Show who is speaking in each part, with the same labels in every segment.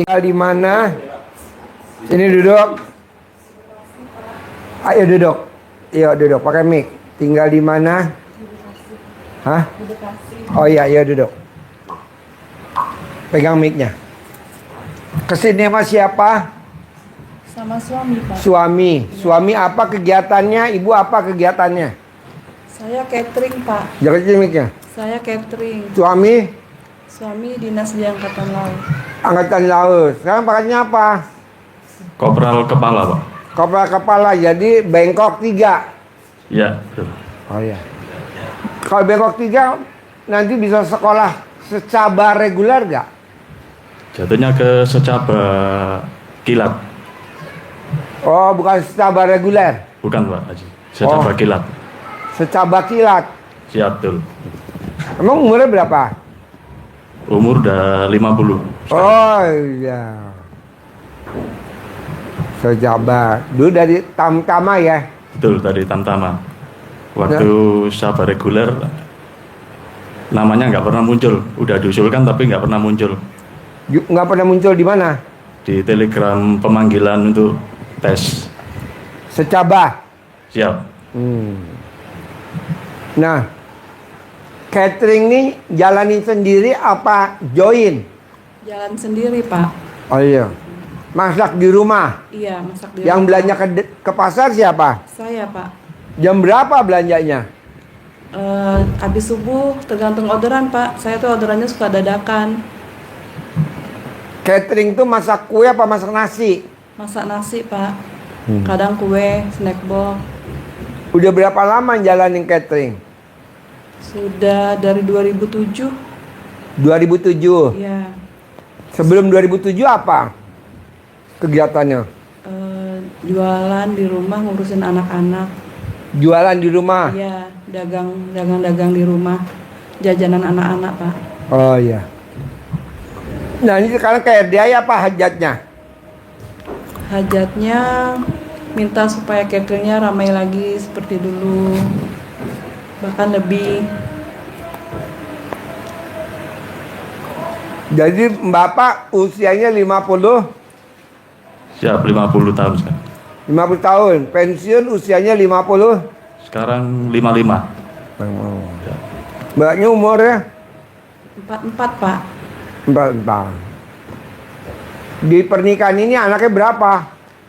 Speaker 1: Tinggal di mana? Sini duduk. Ayo duduk. Iya duduk. Pakai mic. Tinggal di mana? Hah? Oh iya, iya duduk. Pegang micnya. Kesini sama siapa?
Speaker 2: Sama suami, Pak.
Speaker 1: Suami. Suami apa kegiatannya? Ibu apa kegiatannya?
Speaker 2: Saya catering, Pak.
Speaker 1: Jaga micnya.
Speaker 2: Saya catering.
Speaker 1: Suami
Speaker 2: Suami dinas di Angkatan Laut.
Speaker 1: Angkatan Laut. Sekarang pangkatnya apa?
Speaker 3: Kopral kepala, Pak.
Speaker 1: Kepala kepala. Jadi Bengkok 3.
Speaker 3: Iya, betul.
Speaker 1: Oh iya. Kalau Bengkok 3 nanti bisa sekolah secara reguler nggak?
Speaker 3: Jatuhnya ke secaba kilat.
Speaker 1: Oh, bukan secara reguler.
Speaker 3: Bukan, Pak Haji. Secaba
Speaker 1: Oh.
Speaker 3: kilat.
Speaker 1: Secara kilat.
Speaker 3: Siap, betul.
Speaker 1: Emang umurnya berapa?
Speaker 3: Umur udah 50.
Speaker 1: Oh iya. Sejabat. Dulu dari Tamtama ya.
Speaker 3: Betul, tadi Tamtama. Waktu Sabah reguler, namanya nggak pernah muncul. Udah diusulkan tapi nggak pernah muncul.
Speaker 1: Nggak pernah muncul di mana?
Speaker 3: Di telegram pemanggilan untuk tes.
Speaker 1: Secabah.
Speaker 3: Siap.
Speaker 1: Nah, catering nih jalanin sendiri apa join?
Speaker 2: Jalan sendiri, Pak.
Speaker 1: Oh iya. Masak di rumah.
Speaker 2: Iya, masak di
Speaker 1: Yang
Speaker 2: rumah.
Speaker 1: belanja ke pasar siapa?
Speaker 2: Saya, Pak.
Speaker 1: Jam berapa belanjanya?
Speaker 2: Habis subuh tergantung orderan, Pak. Saya tuh orderannya suka dadakan.
Speaker 1: Catering tuh masak kue apa masak nasi?
Speaker 2: Masak nasi, Pak. Kadang kue, snack box.
Speaker 1: Udah berapa lama jalanin catering?
Speaker 2: Sudah dari 2007.
Speaker 1: 2007.
Speaker 2: Iya.
Speaker 1: Sebelum 2007 apa kegiatannya?
Speaker 2: Jualan di rumah, ngurusin anak-anak.
Speaker 1: Jualan di rumah.
Speaker 2: Iya, dagang di rumah. Jajanan anak-anak, Pak.
Speaker 1: Oh iya. Nah ini sekarang kayak dia apa hajatnya?
Speaker 2: Hajatnya minta supaya cateringnya ramai lagi seperti dulu, bahkan lebih.
Speaker 1: Jadi Bapak usianya 50
Speaker 3: Siap, 50 tahun sekarang.
Speaker 1: 50 tahun. Pensiun usianya 50.
Speaker 3: Sekarang 55. Ya.
Speaker 1: Mbaknya umurnya
Speaker 2: 44, Pak.
Speaker 1: 4 tahun. Di pernikahan ini anaknya berapa?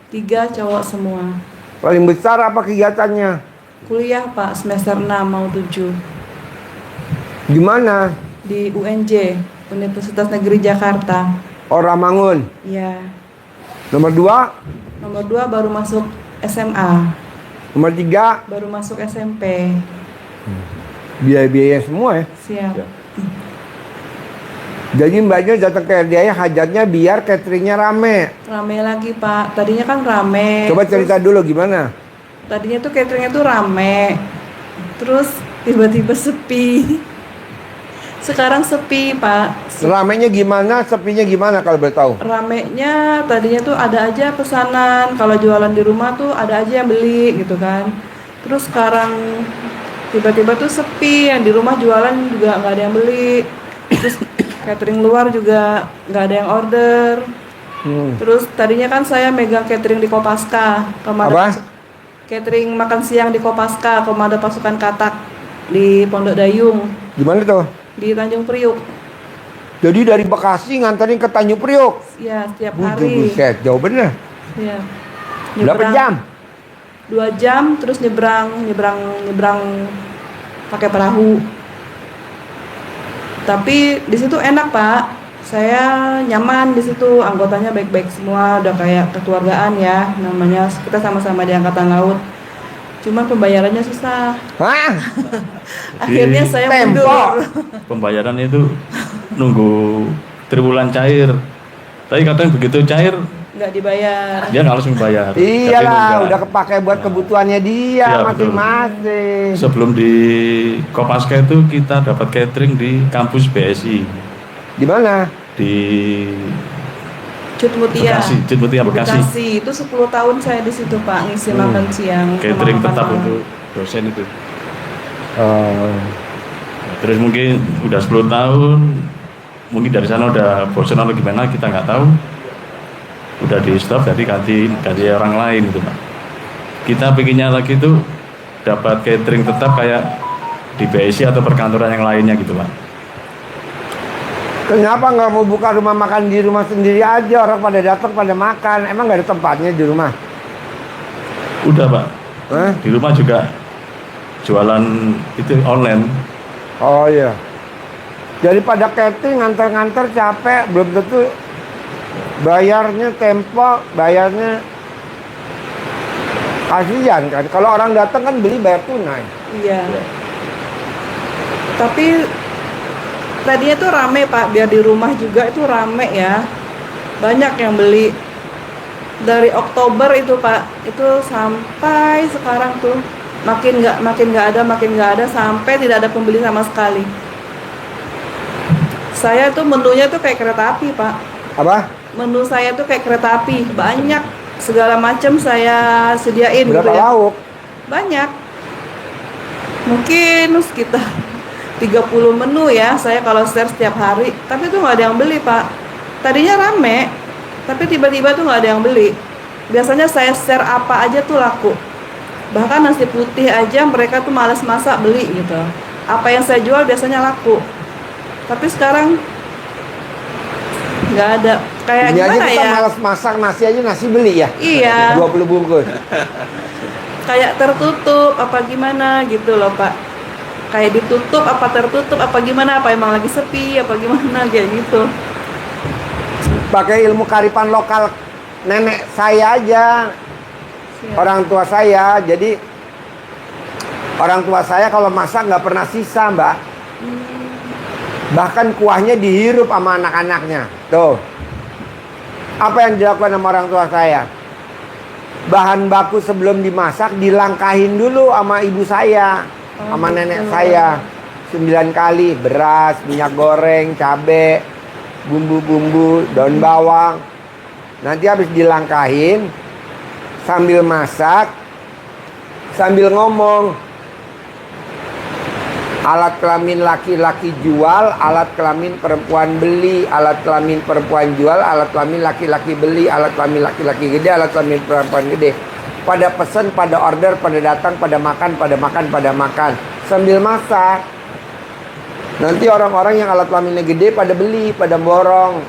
Speaker 2: 3 cowok semua.
Speaker 1: Paling besar apa kegiatannya?
Speaker 2: Kuliah, Pak, semester 6 mau 7
Speaker 1: Di mana?
Speaker 2: di UNJ, Universitas Negeri Jakarta.
Speaker 1: Orang Mangun.
Speaker 2: Iya.
Speaker 1: Nomor 2,
Speaker 2: Nomor 2 baru masuk SMA,
Speaker 1: nomor 3
Speaker 2: baru masuk SMP.
Speaker 1: biaya-biaya semua ya.
Speaker 2: Siap.
Speaker 3: Ya.
Speaker 1: Jadi mbaknya datang ke RDI hajatnya biar cateringnya rame.
Speaker 2: Rame lagi, Pak. Tadinya kan rame.
Speaker 1: Coba cerita dulu gimana?
Speaker 2: Tadinya tuh cateringnya tuh rame, terus tiba-tiba sepi. Sekarang sepi, Pak.
Speaker 1: Ramenya gimana, sepinya gimana kalau boleh tahu?
Speaker 2: Ramenya tadinya tuh ada aja pesanan, kalau jualan di rumah tuh ada aja yang beli gitu kan. Terus sekarang tiba-tiba tuh sepi, yang di rumah jualan juga nggak ada yang beli. Terus catering luar juga nggak ada yang order. Terus tadinya kan saya megang catering di Kopaska,
Speaker 1: Apa?
Speaker 2: catering makan siang di Kopaska, Komando Pasukan Katak di Pondok Dayung,
Speaker 1: Gimana tuh?
Speaker 2: di Tanjung Priuk.
Speaker 1: Jadi dari Bekasi nganterin ke Tanjung Priok.
Speaker 2: Ya, setiap
Speaker 1: Buset,
Speaker 2: hari.
Speaker 1: buset, jauh bener.
Speaker 2: Ya.
Speaker 1: Berapa jam?
Speaker 2: 2 jam, terus nyebrang pakai perahu. Tapi di situ enak, Pak. Saya nyaman di situ, anggotanya baik-baik semua, udah kayak kekeluargaan ya. Namanya kita sama-sama di Angkatan Laut. Cuma pembayarannya susah.
Speaker 1: Hah?
Speaker 2: Akhirnya saya
Speaker 1: Tempo.
Speaker 2: mundur.
Speaker 3: Pembayaran itu nunggu triwulan cair. Tapi kadang begitu cair,
Speaker 2: Nggak dibayar.
Speaker 3: dia nggak langsung bayar.
Speaker 1: Iyalah,
Speaker 3: Tapi nunggu.
Speaker 1: udah kepake buat kebutuhannya dia
Speaker 3: Iya, betul.
Speaker 1: masing-masing.
Speaker 3: Sebelum di Kopaska itu kita dapat catering di kampus BSI
Speaker 1: Di mana?
Speaker 3: di
Speaker 2: Cut Mutia.
Speaker 3: Cut Mutia, Bekasi.
Speaker 2: Itu 10 tahun saya di situ, Pak, ngisi makan siang. sama
Speaker 3: Catering
Speaker 2: makan
Speaker 3: tetap
Speaker 2: malam.
Speaker 3: untuk dosen itu.
Speaker 1: Oh.
Speaker 3: Terus mungkin udah 10 tahun, mungkin dari sana udah bosan atau gimana kita nggak tahu. udah di stop jadi ganti orang lain gitu Pak. Kita bikinnya lagi tuh dapat catering tetap kayak di BSI atau perkantoran yang lainnya gitu Pak.
Speaker 1: Kenapa nggak mau buka rumah makan di rumah sendiri aja? Orang pada datang pada makan. Emang nggak ada tempatnya di rumah?
Speaker 3: Udah Pak,
Speaker 1: Hah?
Speaker 3: di rumah juga jualan itu online.
Speaker 1: Oh iya. Jadi pada catering nganter-nganter capek, belum tentu bayarnya tempo, bayarnya kasihan kan. Kalau orang datang kan beli bayar tunai.
Speaker 2: Iya. Tapi tadinya tuh rame Pak, biar di rumah juga itu rame ya. Banyak yang beli. Dari Oktober itu Pak, itu sampai sekarang tuh makin nggak ada sampai tidak ada pembeli sama sekali. Saya tuh menunya tuh kayak kereta api Pak.
Speaker 1: Apa?
Speaker 2: Menu saya tuh kayak kereta api, banyak segala macam saya sediain
Speaker 1: Berapa
Speaker 2: gitu ya.
Speaker 1: lauk?
Speaker 2: Banyak. Mungkin sekitar 30 menu ya saya kalau share setiap hari, tapi tuh nggak ada yang beli Pak. Tadinya rame, tapi tiba-tiba tuh nggak ada yang beli. Biasanya saya share apa aja tuh laku. Bahkan nasi putih aja mereka tuh malas masak beli gitu. Apa yang saya jual biasanya laku. Tapi sekarang nggak ada. Kayak
Speaker 1: Ini aja
Speaker 2: gimana
Speaker 1: kita
Speaker 2: ya?
Speaker 1: malas masak nasi aja nasi beli ya?
Speaker 2: Iya.
Speaker 1: 20 bungkus.
Speaker 2: Kayak tertutup apa gimana gitu loh Pak. Kayak ditutup apa tertutup apa gimana, apa emang lagi sepi apa gimana kayak gitu.
Speaker 1: Pakai ilmu kearifan lokal nenek saya aja.
Speaker 2: Siap.
Speaker 1: Orang tua saya. Jadi orang tua saya kalau masak nggak pernah sisa Mbak. Bahkan kuahnya dihirup sama anak-anaknya. Tuh. Apa yang dilakukan sama orang tua saya? Bahan baku sebelum dimasak dilangkahin dulu sama ibu saya, sama nenek saya. 9 kali beras, minyak goreng, cabai, bumbu-bumbu, daun bawang. Nanti habis dilangkahin sambil masak, sambil ngomong. Alat kelamin laki-laki jual, alat kelamin perempuan beli, alat kelamin perempuan jual, alat kelamin laki-laki beli, alat kelamin laki-laki gede, alat kelamin perempuan gede. Pada pesan, pada order, pada datang, pada makan, pada makan, pada makan. Sambil masak. Nanti orang-orang yang alat kelaminnya gede pada beli, pada borong,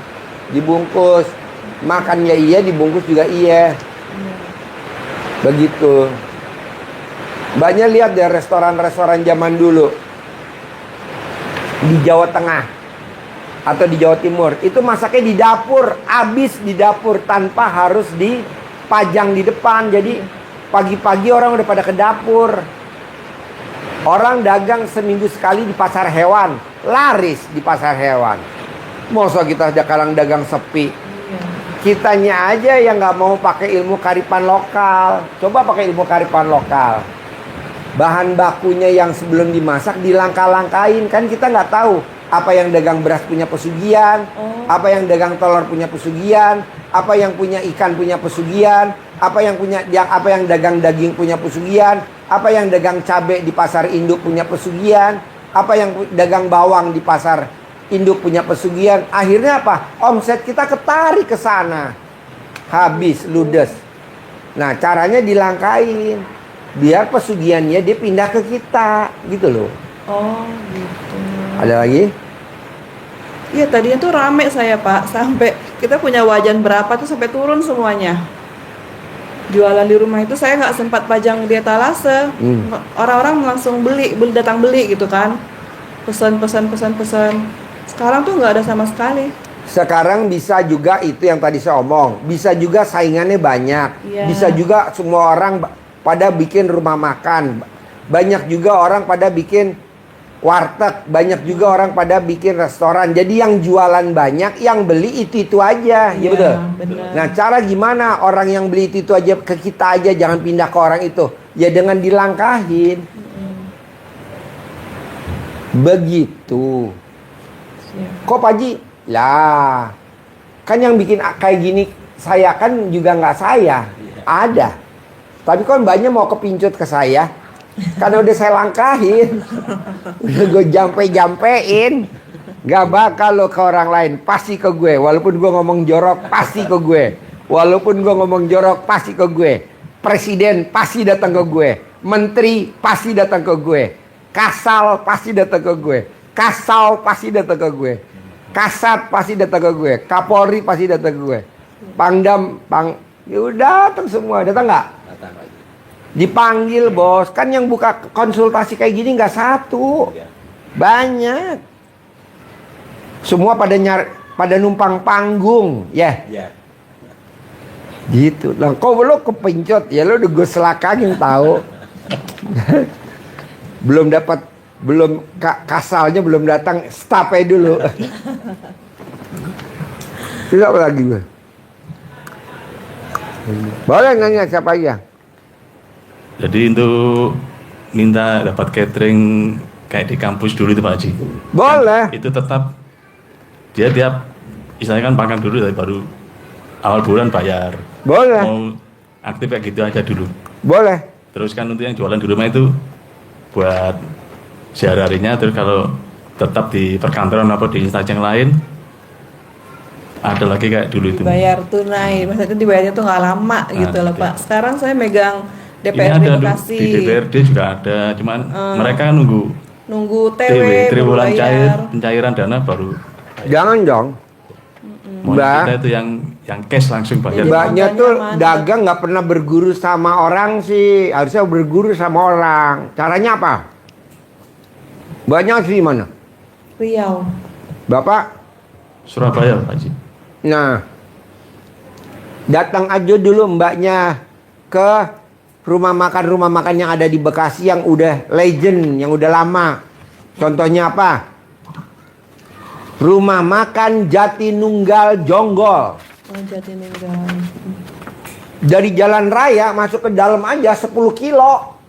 Speaker 1: dibungkus. Makannya iya, dibungkus juga iya. Begitu. Banyak lihat deh restoran-restoran zaman dulu. Di Jawa Tengah atau di Jawa Timur itu masaknya di dapur, habis di dapur tanpa harus dipajang di depan. Jadi pagi-pagi orang udah pada ke dapur. Orang dagang seminggu sekali di pasar hewan, laris di pasar hewan. Masa kita sekarang dagang sepi? Kitanya aja yang nggak mau pakai ilmu kearifan lokal. Coba pakai ilmu kearifan lokal. Bahan bakunya yang sebelum dimasak dilangkah-langkahin. Kan kita nggak tahu apa yang dagang beras punya pesugihan, apa yang dagang telur punya pesugihan, apa yang punya ikan punya pesugihan, apa yang dagang daging punya pesugihan, apa yang dagang cabai di pasar induk punya pesugihan, apa yang dagang bawang di pasar induk punya pesugihan. Akhirnya apa? Omset kita ketarik ke sana. Habis ludes. Nah, caranya dilangkahin. Biar pesugihannya dia pindah ke kita, gitu loh.
Speaker 2: Oh, gitu.
Speaker 1: Ada lagi?
Speaker 2: Iya, tadinya tuh rame saya Pak, sampai kita punya wajan berapa tuh sampai turun semuanya. Jualan di rumah itu saya nggak sempat pajang di etalase. Orang-orang langsung datang beli gitu kan. Pesan. Sekarang tuh nggak ada sama sekali.
Speaker 1: Sekarang bisa juga itu yang tadi saya omong. Bisa juga saingannya banyak.
Speaker 2: Iya.
Speaker 1: Bisa juga semua orang pada bikin rumah makan. Banyak juga orang pada bikin warteg. Banyak juga orang pada bikin restoran. Jadi yang jualan banyak, yang beli itu aja.
Speaker 2: Iya,
Speaker 1: Ya betul?
Speaker 2: benar.
Speaker 1: Nah, cara gimana orang yang beli itu aja ke kita aja, jangan pindah ke orang itu? Ya dengan dilangkahin. Begitu.
Speaker 2: Siap.
Speaker 1: Kok Pak Haji? Lah, kan yang bikin kayak gini saya kan juga nggak saya. Ada. Tapi kan banyak mau kepincut ke saya. Karena udah saya langkahin. Udah gue jampe-jampein. Gak bakal lo ke orang lain. Pasti ke gue. Walaupun gue ngomong jorok, pasti ke gue. Walaupun gue ngomong jorok pasti ke gue. Presiden pasti datang ke gue. Menteri pasti datang ke gue. Kasal pasti datang ke gue. Kasau pasti datang ke gue. Kasat pasti datang ke gue. Kapolri pasti datang ke gue. Pangdam, ya udah datang semua. Datang nggak?
Speaker 4: Datang lagi.
Speaker 1: Dipanggil bos. Kan yang buka konsultasi kayak gini nggak satu.
Speaker 4: Iya.
Speaker 1: Banyak. Semua pada numpang panggung, ya.
Speaker 4: Iya.
Speaker 1: Gitu. Lah kok lo kepencot ya, lo udah gue selakangin tahu. belum kasalnya belum datang, stop aja dulu. Tidak lagi gue. Boleh nanya siapa aja?
Speaker 3: Jadi untuk minta dapat catering kayak di kampus dulu itu Pak Haji.
Speaker 1: Boleh.
Speaker 3: Kan itu tetap dia tiap istilahnya kan makan dulu dari baru awal bulan bayar.
Speaker 1: Boleh.
Speaker 3: Mau aktif kayak gitu aja dulu.
Speaker 1: Boleh.
Speaker 3: Terus kan untuk yang jualan di rumah itu buat sehari-harinya. Terus kalau tetap di perkantoran apa di instansi yang lain ada lagi kayak dulu itu.
Speaker 2: Bayar tunai, maksudnya dibayarnya tuh nggak lama gitu loh
Speaker 3: iya.
Speaker 2: Pak. Sekarang saya megang
Speaker 3: Ini
Speaker 2: DPRD
Speaker 3: ada
Speaker 2: Bekasi.
Speaker 3: di DPRD juga ada, cuman mereka kan
Speaker 2: Nunggu
Speaker 3: TW
Speaker 2: TW,
Speaker 3: triwulan
Speaker 2: baru
Speaker 3: cair
Speaker 2: bayar.
Speaker 3: pencairan dana baru.
Speaker 1: Jangan dong.
Speaker 3: Mau
Speaker 1: Mbak.
Speaker 3: kita itu yang cash langsung bayar.
Speaker 2: Jadi
Speaker 1: Mbaknya
Speaker 2: modalnya
Speaker 1: tuh
Speaker 2: mana?
Speaker 1: dagang nggak pernah berguru sama orang sih. Harusnya berguru sama orang. Caranya apa? Mbaknya asli mana?
Speaker 2: Riau.
Speaker 1: Bapak?
Speaker 3: Surabaya Pak Haji.
Speaker 1: Nah, datang aja dulu mbaknya ke rumah makan yang ada di Bekasi yang udah legend, yang udah lama. Contohnya apa? Rumah makan Jatinunggal Jonggol.
Speaker 2: Oh, Jatinunggal.
Speaker 1: Dari jalan raya masuk ke dalam aja 10 kilo.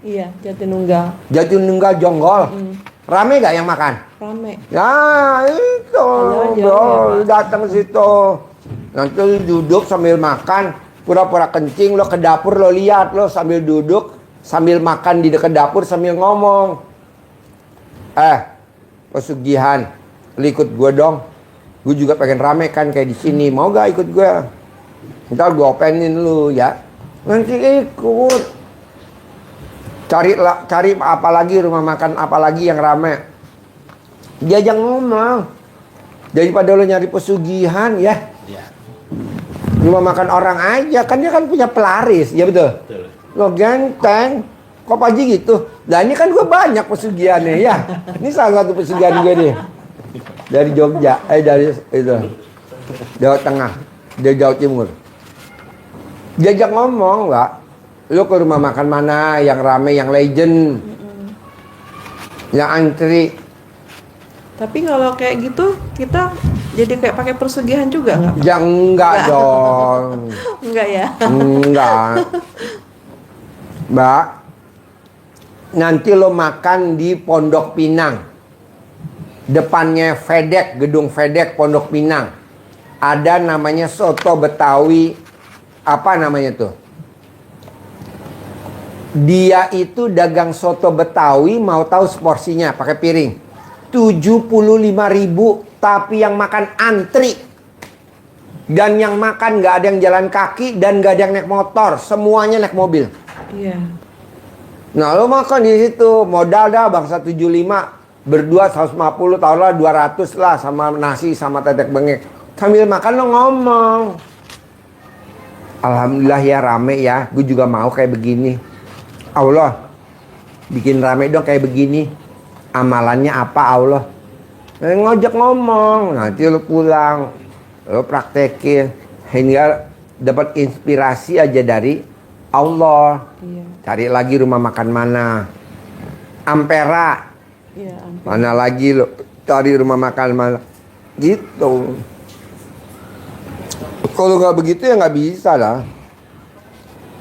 Speaker 2: Iya, Jatinunggal.
Speaker 1: Jatinunggal Jonggol. Rame gak yang makan?
Speaker 2: Rame.
Speaker 1: Ya itu
Speaker 2: Ada aja,
Speaker 1: bro,
Speaker 2: ya, Pak.
Speaker 1: datang situ. Nanti lu duduk sambil makan, pura-pura kencing, lo ke dapur lo lihat, lo sambil duduk, sambil makan di dekat dapur sambil ngomong. Pesugihan, lu ikut gue dong. Gue juga pengen rame kan kayak di sini. Mau gak ikut gue? Ntar gue openin lu ya. Nanti ikut. Cari apa lagi rumah makan apa lagi yang rame. Diajak ngomong. Daripada lo nyari pesugihan ya.
Speaker 4: Iya.
Speaker 1: Rumah makan orang aja. Kan dia kan punya pelaris. Ya betul?
Speaker 4: Betul.
Speaker 1: Lo genteng. Kok Pak Haji gitu? Nah ini kan gue banyak pesugihannya ya. Ini salah satu pesugihan gue nih. Dari Jogja. Dari itu. Jawa Tengah. Dari Jawa Timur. Diajak ngomong Mbak. Lo ke rumah makan mana yang rame, yang legend. Yang antri.
Speaker 2: Tapi kalau kayak gitu kita jadi kayak pakai persugihan juga nggak? Pak?
Speaker 1: Ya enggak dong.
Speaker 2: Enggak ya?
Speaker 1: Enggak. Mbak, nanti lo makan di Pondok Pinang. Depannya Fedek, gedung Fedek Pondok Pinang. Ada namanya soto Betawi. Apa namanya tuh? Dia itu dagang soto Betawi, mau tahu seporsinya pakai piring. 75.000, tapi yang makan antri. Dan yang makan nggak ada yang jalan kaki dan nggak ada yang naik motor, semuanya naik mobil.
Speaker 2: Iya.
Speaker 1: Nah, lo makan di situ, modal dah bangsa 75, berdua 150, taruhlah 200 lah sama nasi sama tetek bengek. Sambil makan lo ngomong. Alhamdulillah ya rame ya, gue juga mau kayak begini. Allah, bikin rame dong kayak begini. Amalannya apa Allah? Ngojek ngomong, nanti lo pulang, lo praktekin. Hingga dapat inspirasi aja dari Allah.
Speaker 2: Iya.
Speaker 1: Cari lagi rumah makan mana. Ampera.
Speaker 2: Iya. Ampun.
Speaker 1: Mana lagi lo cari rumah makan mana. Gitu. Kalau nggak begitu ya nggak bisa lah.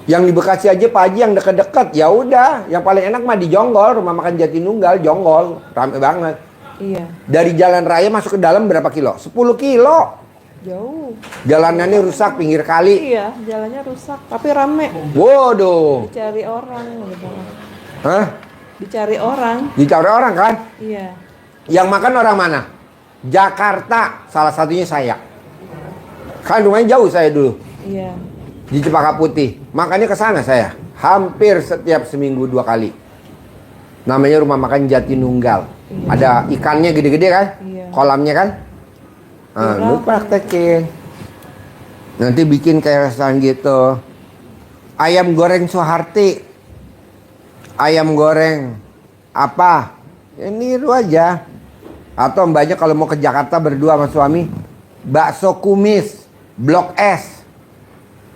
Speaker 1: Yang di Bekasi aja Pak Haji yang deket-deket ya udah, yang paling enak mah di Jonggol, rumah makan Jatinunggal Jonggol, rame banget.
Speaker 2: Iya.
Speaker 1: Dari jalan raya masuk ke dalam berapa kilo? 10 kilo.
Speaker 2: Jauh.
Speaker 1: Jalanannya rusak pinggir kali.
Speaker 2: Iya, jalannya rusak, tapi rame.
Speaker 1: Waduh.
Speaker 2: Dicari orang gitu.
Speaker 1: Hah?
Speaker 2: Dicari orang.
Speaker 1: Dicari orang kan?
Speaker 2: Iya.
Speaker 1: Yang makan orang mana? Jakarta, salah satunya saya. Kan rumahnya jauh saya dulu.
Speaker 2: Iya.
Speaker 1: Di Cempaka Putih. Makanya ke sana saya. Hampir setiap seminggu 2 kali. Namanya rumah makan Jatinunggal.
Speaker 2: Iya.
Speaker 1: Ada ikannya gede-gede kan?
Speaker 2: Iya.
Speaker 1: Kolamnya kan? Nah, lu praktekin. Nanti bikin kayak restoran gitu. Ayam goreng Soeharti. Ayam goreng apa? Ya, niru aja. Atau mbaknya kalau mau ke Jakarta berdua sama suami, bakso kumis Blok S.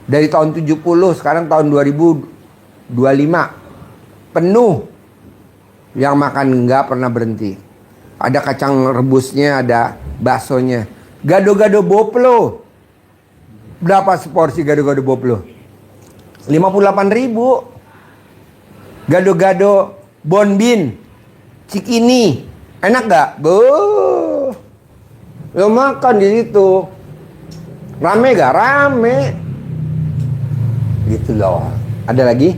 Speaker 1: Dari tahun 70, sekarang tahun 2025. Penuh. Yang makan nggak pernah berhenti. Ada kacang rebusnya, ada baksonya. Gado-gado Boplo. Berapa seporsi gado-gado Boplo? 58.000. Gado-gado Bonbin Cikini. Enak gak? Lo makan di situ. Rame gak? Rame. Gitu loh. Ada lagi?